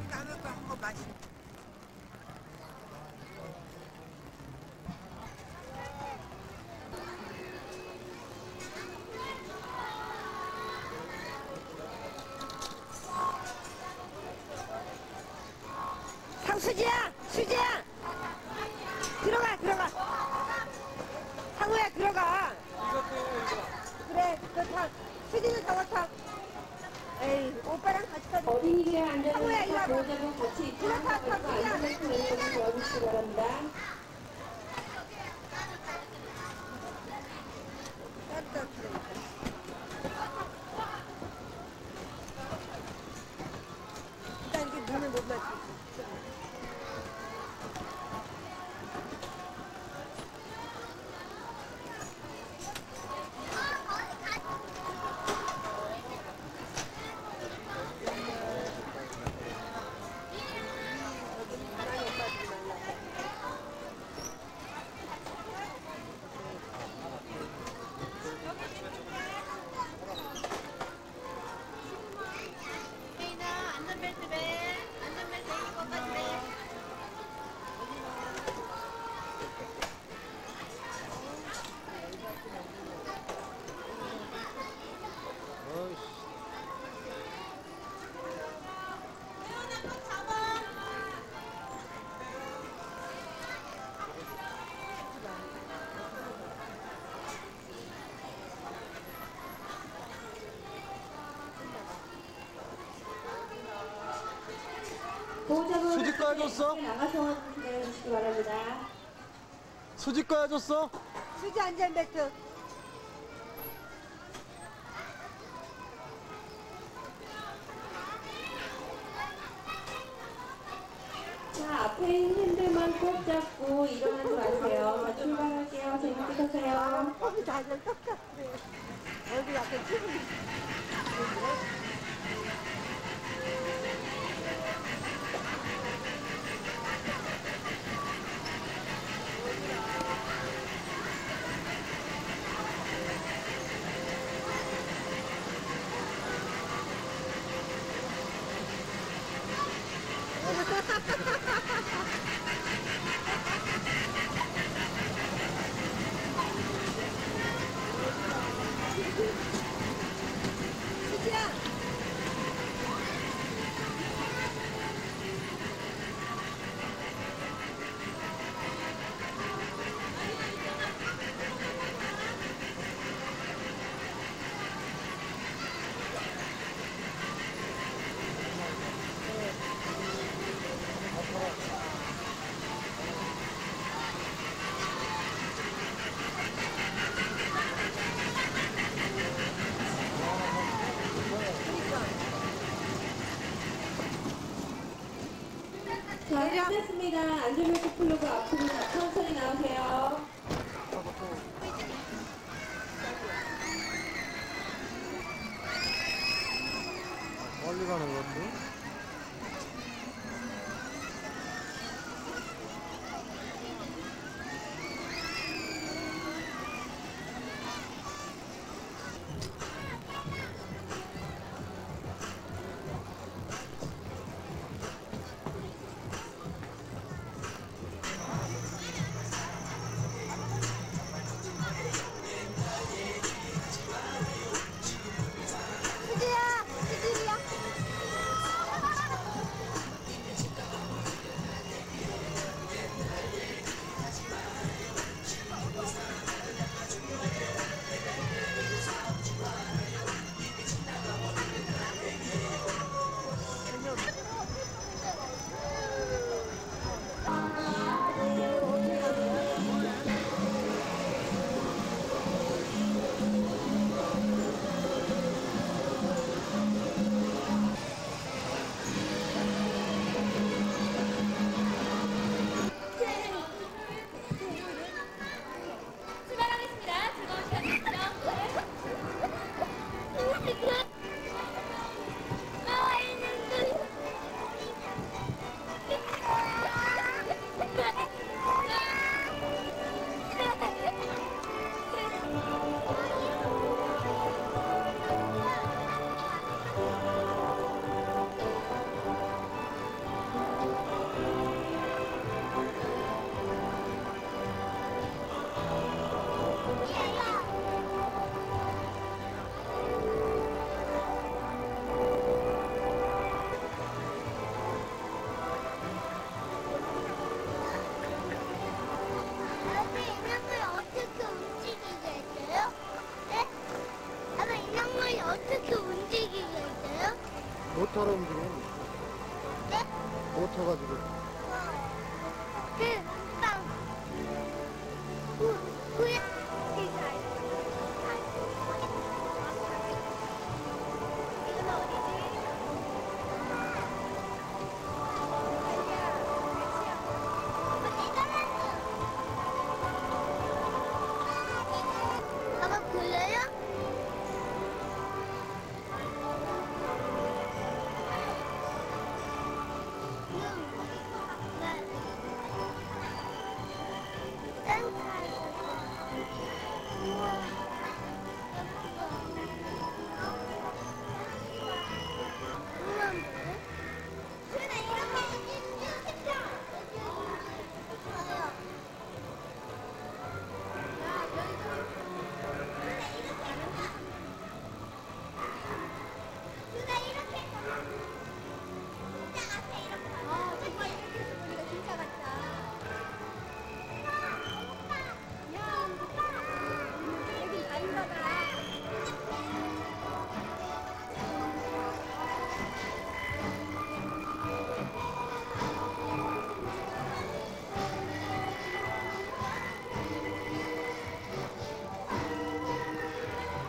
나눠서 한번 마시. 수지야! 수지야! 들어가! 상우야, 들어가! 그래, 너 타. 수지는 저거 타. 에이, 오빠랑 같이 타자. 어린이들의 안전을 상우야, 이리 위해서 와봐. 보호자분 같이 이리 와, 타, 입장하고 수지야. 안전벨트 매는 도와주시기 바랍니다. 일단 이게 눈을 못 맞추지. 안전벨트 매. 안전벨트 입을 것까지 매. 태연아, 꽉 잡아. 보호자분 수지 꺼줬어? 나가서 기다려주시기 바랍니다. 수지 꺼줬어? 수지 안전벨트. 자, 앞에 있는 핸들만 꼭 잡고 일어나지 마세요. 자, 출발할게요. 재밌게 타세요. 폼이 다들 똑같아. 얼굴 약간 찌그리. 수지야! 자, 끝냈습니다. 안전벨트 풀고 앞으로 천천히 나오세요. 멀리 가는 건데? 수지야! 수지야! 있어가지고. 빵. 후야. 이건 어디지? 아빠 볼래요? 정말 이렇게 해서 보니까 진짜 같다. 야, 여기 아닌가 봐.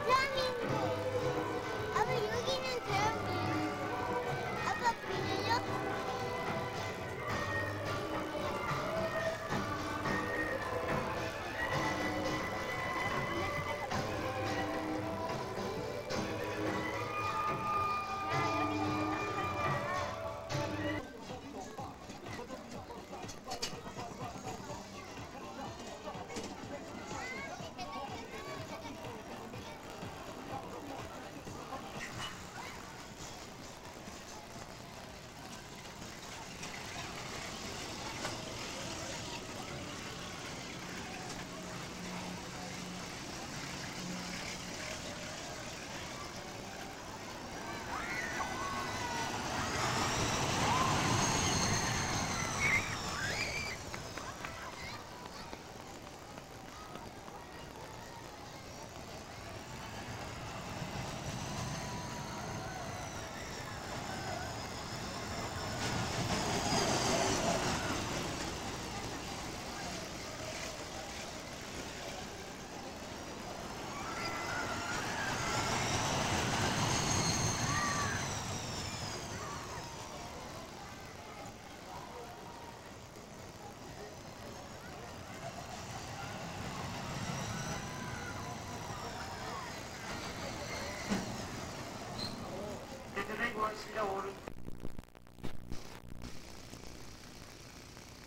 대한민국. 아빠 여기는 대한민국. 아빠 빌려?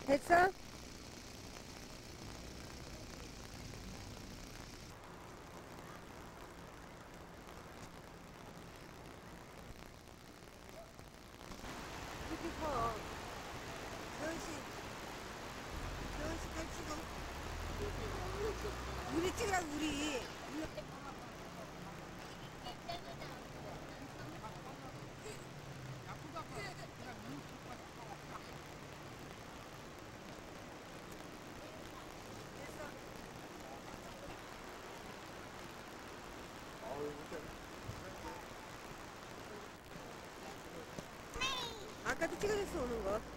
됐어? 이렇게 커. 여은씨 걸 찍어. 우리 찍으라고, 우리. 아까도 찍어줬어, 오는 거.